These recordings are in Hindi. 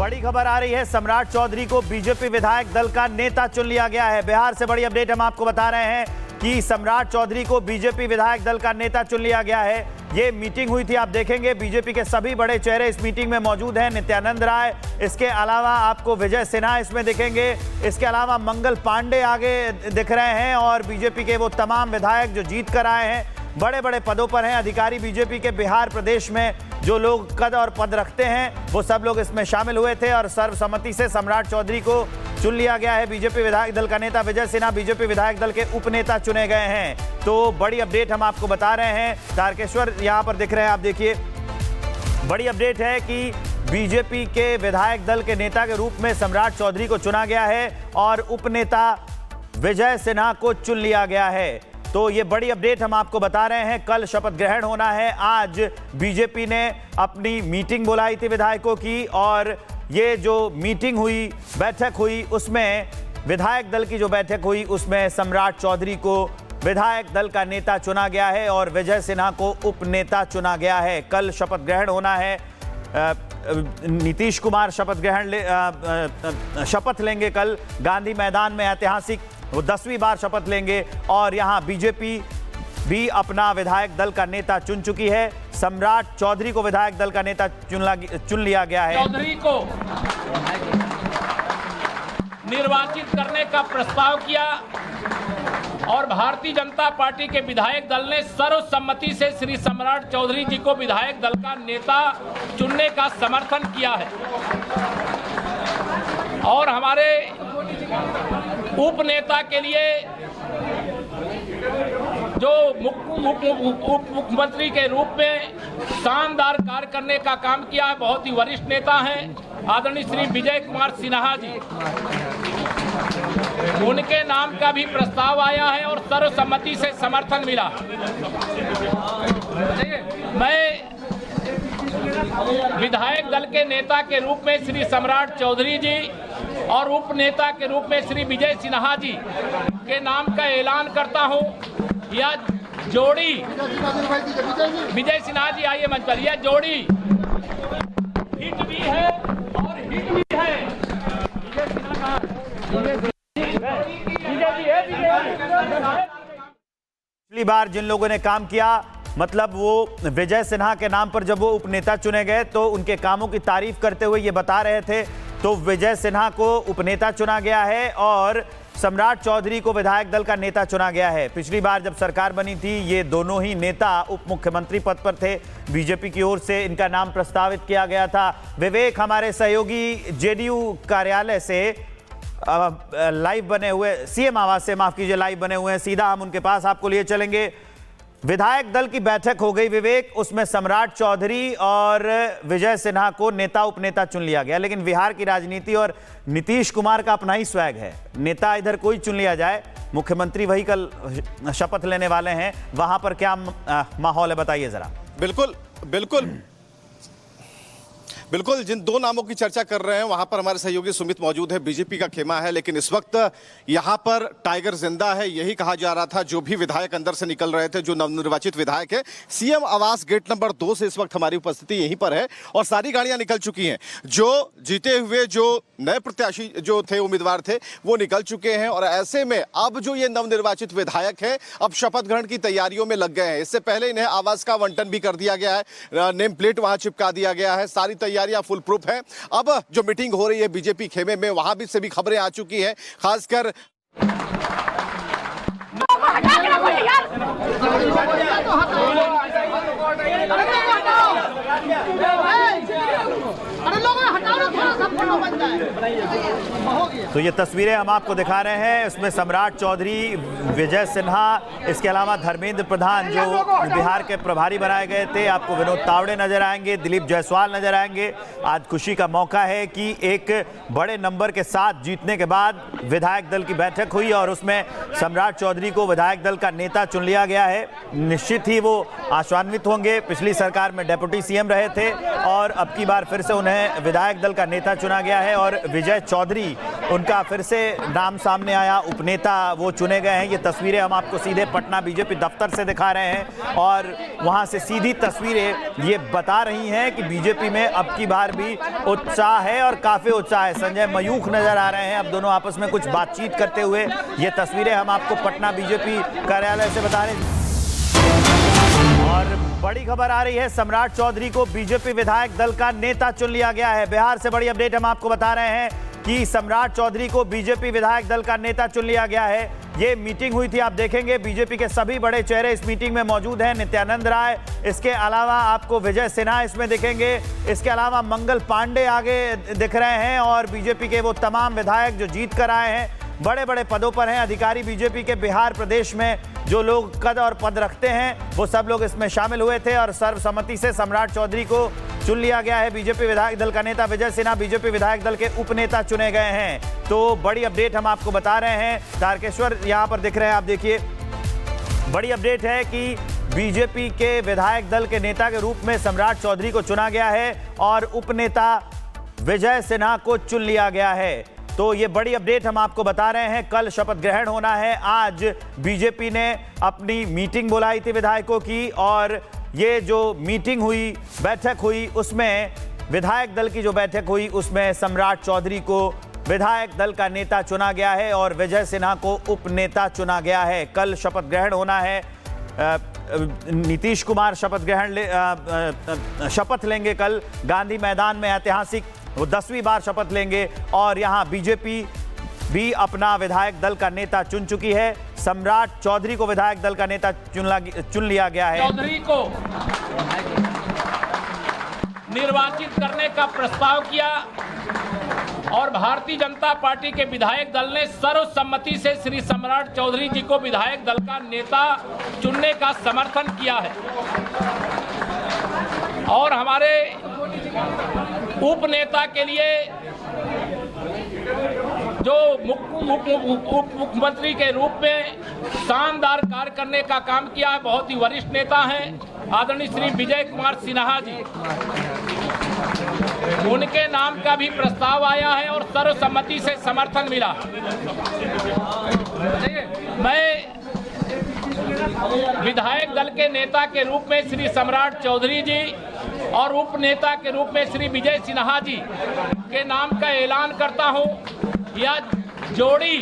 बड़ी खबर आ रही है, सम्राट चौधरी को बीजेपी विधायक दल का नेता चुन लिया गया है। बिहार से बड़ी अपडेट हम आपको बता रहे हैं कि सम्राट चौधरी को बीजेपी विधायक दल का नेता चुन लिया गया है। ये मीटिंग हुई थी, आप देखेंगे बीजेपी के सभी बड़े चेहरे इस मीटिंग में मौजूद हैं। नित्यानंद राय, इसके अलावा आपको विजय सिन्हा इसमें दिखेंगे, इसके अलावा मंगल पांडे आगे दिख रहे हैं और बीजेपी के वो तमाम विधायक जो जीत कर आए हैं, बड़े बड़े पदों पर हैं। अधिकारी बीजेपी के बिहार प्रदेश में जो लोग कद और पद रखते हैं वो सब लोग इसमें शामिल हुए थे और सर्वसम्मति से सम्राट चौधरी को चुन लिया गया है। बीजेपी विधायक दल का नेता विजय सिन्हा बीजेपी विधायक दल के उपनेता चुने गए हैं। तो बड़ी अपडेट हम आपको बता रहे हैं। तारकेश्वर यहाँ पर दिख रहे हैं, आप देखिए, बड़ी अपडेट है कि बीजेपी के विधायक दल के नेता के रूप में सम्राट चौधरी को चुना गया है और उपनेता विजय सिन्हा को चुन लिया गया है। तो ये बड़ी अपडेट हम आपको बता रहे हैं। कल शपथ ग्रहण होना है। आज बीजेपी ने अपनी मीटिंग बुलाई थी विधायकों की और ये जो मीटिंग हुई, बैठक हुई, उसमें विधायक दल की जो बैठक हुई उसमें सम्राट चौधरी को विधायक दल का नेता चुना गया है और विजय सिन्हा को उपनेता चुना गया है। कल शपथ ग्रहण होना है। नीतीश कुमार शपथ लेंगे कल गांधी मैदान में, ऐतिहासिक वो 10वीं बार शपथ लेंगे और यहाँ बीजेपी भी अपना विधायक दल का नेता चुन चुकी है। सम्राट चौधरी को विधायक दल का नेता चुन लिया गया है। चौधरी को निर्वाचित करने का प्रस्ताव किया और भारतीय जनता पार्टी के विधायक दल ने सर्वसम्मति से श्री सम्राट चौधरी जी को विधायक दल का नेता चुनने का समर्थन किया है और हमारे उपनेता के लिए जो मुख्यमंत्री के रूप में शानदार कार्य करने का काम किया है, बहुत ही वरिष्ठ नेता हैं आदरणीय श्री विजय कुमार सिन्हा जी, उनके नाम का भी प्रस्ताव आया है और सर्वसम्मति से समर्थन मिला। मैं विधायक दल के नेता के रूप में श्री सम्राट चौधरी जी और उपनेता के रूप में श्री विजय सिन्हा जी के नाम का ऐलान करता हूं। यह जोड़ी, विजय सिन्हा जी आइए मंच पर, यह जोड़ी हिट भी है और हिट भी है। विजय सिन्हा पिछली बार जिन लोगों ने काम किया, मतलब वो विजय सिन्हा के नाम पर जब वो उपनेता चुने गए तो उनके कामों की तारीफ करते हुए ये बता रहे थे। तो विजय सिन्हा को उपनेता चुना गया है और सम्राट चौधरी को विधायक दल का नेता चुना गया है। पिछली बार जब सरकार बनी थी ये दोनों ही नेता उप मुख्यमंत्री पद पर थे। बीजेपी की ओर से इनका नाम प्रस्तावित किया गया था। विवेक हमारे सहयोगी जेडीयू कार्यालय से लाइव बने हुए, सीएम आवास से माफ कीजिए, लाइव बने हुए हैं। सीधा हम उनके पास आपको लिए चलेंगे। विधायक दल की बैठक हो गई विवेक, उसमें सम्राट चौधरी और विजय सिन्हा को नेता उपनेता चुन लिया गया। लेकिन बिहार की राजनीति और नीतीश कुमार का अपना ही स्वैग है, नेता इधर कोई चुन लिया जाए, मुख्यमंत्री वही कल शपथ लेने वाले हैं, वहां पर क्या माहौल है बताइए जरा। बिल्कुल बिल्कुल बिल्कुल, जिन दो नामों की चर्चा कर रहे हैं वहां पर हमारे सहयोगी सुमित मौजूद है। बीजेपी का खेमा है लेकिन इस वक्त यहां पर टाइगर जिंदा है, यही कहा जा रहा था। जो भी विधायक अंदर से निकल रहे थे, जो नवनिर्वाचित विधायक है, सीएम आवास गेट नंबर 2 से इस वक्त हमारी उपस्थिति यहीं पर है और सारी गाड़ियां निकल चुकी हैं। जो जीते हुए जो नए प्रत्याशी जो थे, उम्मीदवार थे, वो निकल चुके हैं और ऐसे में अब जो ये नवनिर्वाचित विधायक है अब शपथ ग्रहण की तैयारियों में लग गए हैं। इससे पहले इन्हें आवास का आवंटन भी कर दिया गया है, नेम प्लेट वहां चिपका दिया गया है, सारी तैयारियां फुल प्रूफ है। अब जो मीटिंग हो रही है बीजेपी खेमे में, वहां भी से भी खबरें आ चुकी हैं, खासकर तो ये तस्वीरें हम आपको दिखा रहे हैं। इसमें सम्राट चौधरी, विजय सिन्हा, इसके अलावा धर्मेंद्र प्रधान जो बिहार के प्रभारी बनाए गए थे, आपको विनोद तावड़े नजर आएंगे, दिलीप जायसवाल नजर आएंगे। आज खुशी का मौका है कि एक बड़े नंबर के साथ जीतने के बाद विधायक दल की बैठक हुई और उसमें सम्राट चौधरी को विधायक दल का नेता चुन लिया गया है। निश्चित ही वो आशान्वित होंगे, पिछली सरकार में डेप्यूटी सीएम रहे थे और अब की बार फिर से उन्हें विधायक दल का नेता चुना गया है और विजय चौधरी उनका फिर से नाम सामने आया, उपनेता वो चुने गए हैं। ये तस्वीरें हम आपको सीधे पटना बीजेपी दफ्तर से दिखा रहे हैं और वहां से सीधी तस्वीरें ये बता रही हैं कि बीजेपी में अब की बार भी उत्साह है और काफी उत्साह है। संजय मयूख नजर आ रहे हैं, अब दोनों आपस में कुछ बातचीत करते हुए। ये तस्वीरें हम आपको पटना बीजेपी कार्यालय से बता रहे हैं। और बड़ी खबर आ रही है, सम्राट चौधरी को बीजेपी विधायक दल का नेता चुन लिया गया है। बिहार से बड़ी अपडेट हम आपको बता रहे हैं कि सम्राट चौधरी को बीजेपी विधायक दल का नेता चुन लिया गया है। ये मीटिंग हुई थी, आप देखेंगे बीजेपी के सभी बड़े चेहरे इस मीटिंग में मौजूद हैं। नित्यानंद राय, इसके अलावा आपको विजय सिन्हा इसमें दिखेंगे, इसके अलावा मंगल पांडे आगे दिख रहे हैं और बीजेपी के वो तमाम विधायक जो जीत कर आए हैं, बड़े बड़े पदों पर हैं। अधिकारी बीजेपी के बिहार प्रदेश में जो लोग कद और पद रखते हैं वो सब लोग इसमें शामिल हुए थे और सर्वसम्मति से सम्राट चौधरी को चुन लिया गया है। बीजेपी विधायक दल का नेता विजय सिन्हा बीजेपी विधायक दल के उपनेता चुने गए हैं। तो बड़ी अपडेट हम आपको बता रहे हैं। तारकेश्वर यहाँ पर दिख रहे हैं, आप देखिए, बड़ी अपडेट है कि बीजेपी के विधायक दल के नेता के रूप में सम्राट चौधरी को चुना गया है और उपनेता विजय सिन्हा को चुन लिया गया है। तो ये बड़ी अपडेट हम आपको बता रहे हैं। कल शपथ ग्रहण होना है। आज बीजेपी ने अपनी मीटिंग बुलाई थी विधायकों की और ये जो मीटिंग हुई, बैठक हुई, उसमें विधायक दल की जो बैठक हुई उसमें सम्राट चौधरी को विधायक दल का नेता चुना गया है और विजय सिन्हा को उपनेता चुना गया है। कल शपथ ग्रहण होना है। नीतीश कुमार शपथ लेंगे कल गांधी मैदान में, ऐतिहासिक वो 10वीं बार शपथ लेंगे और यहाँ बीजेपी भी अपना विधायक दल का नेता चुन चुकी है। सम्राट चौधरी को विधायक दल का नेता चुन लिया गया है। चौधरी को निर्वाचित करने का प्रस्ताव किया और भारतीय जनता पार्टी के विधायक दल ने सर्वसम्मति से श्री सम्राट चौधरी जी को विधायक दल का नेता चुनने का समर्थन किया है। और हमारे उपनेता के लिए जो उप मुख्यमंत्री के रूप में शानदार कार्य करने का काम किया है, बहुत ही वरिष्ठ नेता हैं आदरणीय श्री विजय कुमार सिन्हा जी, उनके नाम का भी प्रस्ताव आया है और सर्वसम्मति से समर्थन मिला। मैं विधायक दल के नेता के रूप में श्री सम्राट चौधरी जी और उपनेता के रूप में श्री विजय सिन्हा जी के नाम का ऐलान करता हूं। यह जोड़ी,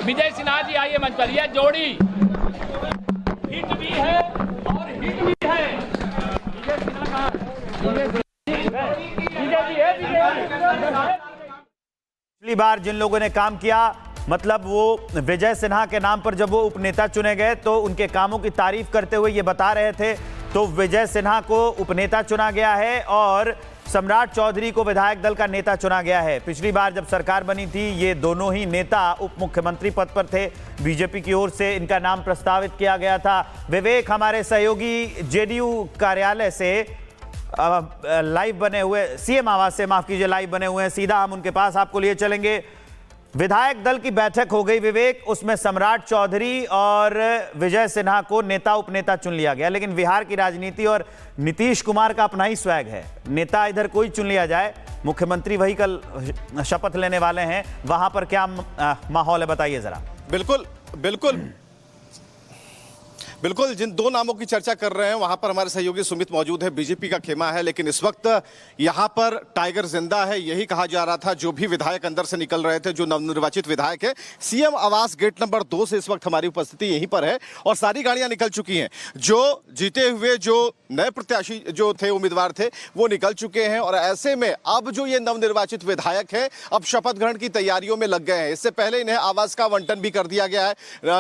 विजय सिन्हा जी आइए मंच पर, यह जोड़ी हिट भी है और हिट भी है। विजय सिन्हा पिछली बार जिन लोगों ने काम किया, मतलब वो विजय सिन्हा के नाम पर जब वो उपनेता चुने गए तो उनके कामों की तारीफ करते हुए ये बता रहे थे। तो विजय सिन्हा को उपनेता चुना गया है और सम्राट चौधरी को विधायक दल का नेता चुना गया है। पिछली बार जब सरकार बनी थी ये दोनों ही नेता उप मुख्यमंत्री पद पर थे। बीजेपी की ओर से इनका नाम प्रस्तावित किया गया था। विवेक हमारे सहयोगी जेडीयू कार्यालय से लाइव बने हुए, सीएम आवास से माफ कीजिए, लाइव बने हुए हैं, सीधा हम उनके पास आपको लिए चलेंगे। विधायक दल की बैठक हो गई विवेक, उसमें सम्राट चौधरी और विजय सिन्हा को नेता उपनेता चुन लिया गया। लेकिन बिहार की राजनीति और नीतीश कुमार का अपना ही स्वैग है, नेता इधर कोई चुन लिया जाए, मुख्यमंत्री वही कल शपथ लेने वाले हैं। वहां पर क्या माहौल है बताइए जरा। बिल्कुल बिल्कुल बिल्कुल, जिन दो नामों की चर्चा कर रहे हैं वहां पर हमारे सहयोगी सुमित मौजूद है। बीजेपी का खेमा है, लेकिन इस वक्त यहां पर टाइगर जिंदा है, यही कहा जा रहा था। जो भी विधायक अंदर से निकल रहे थे, जो नवनिर्वाचित विधायक है, सीएम आवास गेट नंबर 2 से इस वक्त हमारी उपस्थिति यहीं पर है और सारी गाड़ियां निकल चुकी हैं। जो जीते हुए जो नए प्रत्याशी जो थे, उम्मीदवार थे, वो निकल चुके हैं और ऐसे में अब जो ये नवनिर्वाचित विधायक है अब शपथ ग्रहण की तैयारियों में लग गए हैं। इससे पहले इन्हें आवास का आवंटन भी कर दिया गया है,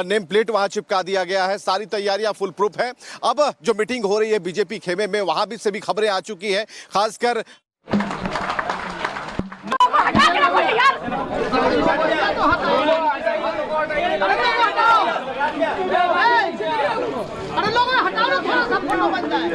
नेम प्लेट वहां चिपका दिया गया है, सारी तैयारियां फुल प्रूफ है। अब जो मीटिंग हो रही है बीजेपी खेमे में, वहां भी से भी खबरें आ चुकी हैं, खासकर अरे लोग हटाओ, थोड़ा सा फोटो बन जाए।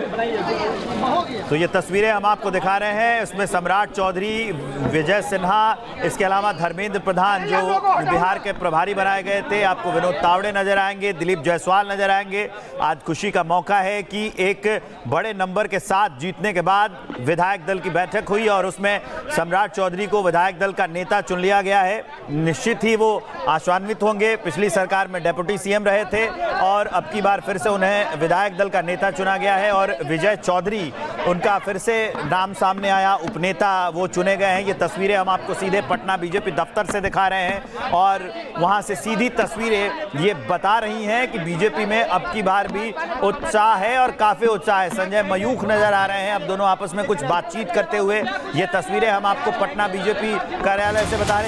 तो ये तस्वीरें हम आपको दिखा रहे हैं, इसमें सम्राट चौधरी, विजय सिन्हा, इसके अलावा धर्मेंद्र प्रधान जो बिहार के प्रभारी बनाए गए थे, आपको विनोद तावड़े नजर आएंगे, दिलीप जायसवाल नजर आएंगे। आज खुशी का मौका है कि एक बड़े नंबर के साथ जीतने के बाद विधायक दल की बैठक हुई और उसमें सम्राट चौधरी को विधायक दल का नेता चुन लिया गया है। निश्चित ही वो आशान्वित होंगे, पिछली सरकार में डेप्यूटी सीएम रहे थे और अब की बार फिर से उन्हें विधायक दल का नेता चुना गया है और विजय चौधरी उनका फिर से नाम सामने आया, उपनेता वो चुने गए हैं। ये तस्वीरें हम आपको सीधे पटना बीजेपी दफ्तर से दिखा रहे हैं और वहां से सीधी तस्वीरें ये बता रही हैं कि बीजेपी में अब की बार भी उत्साह है और काफी उत्साह है। संजय मयूख नजर आ रहे हैं, अब दोनों आपस में कुछ बातचीत करते हुए। ये तस्वीरें हम आपको पटना बीजेपी कार्यालय से बता रहे हैं।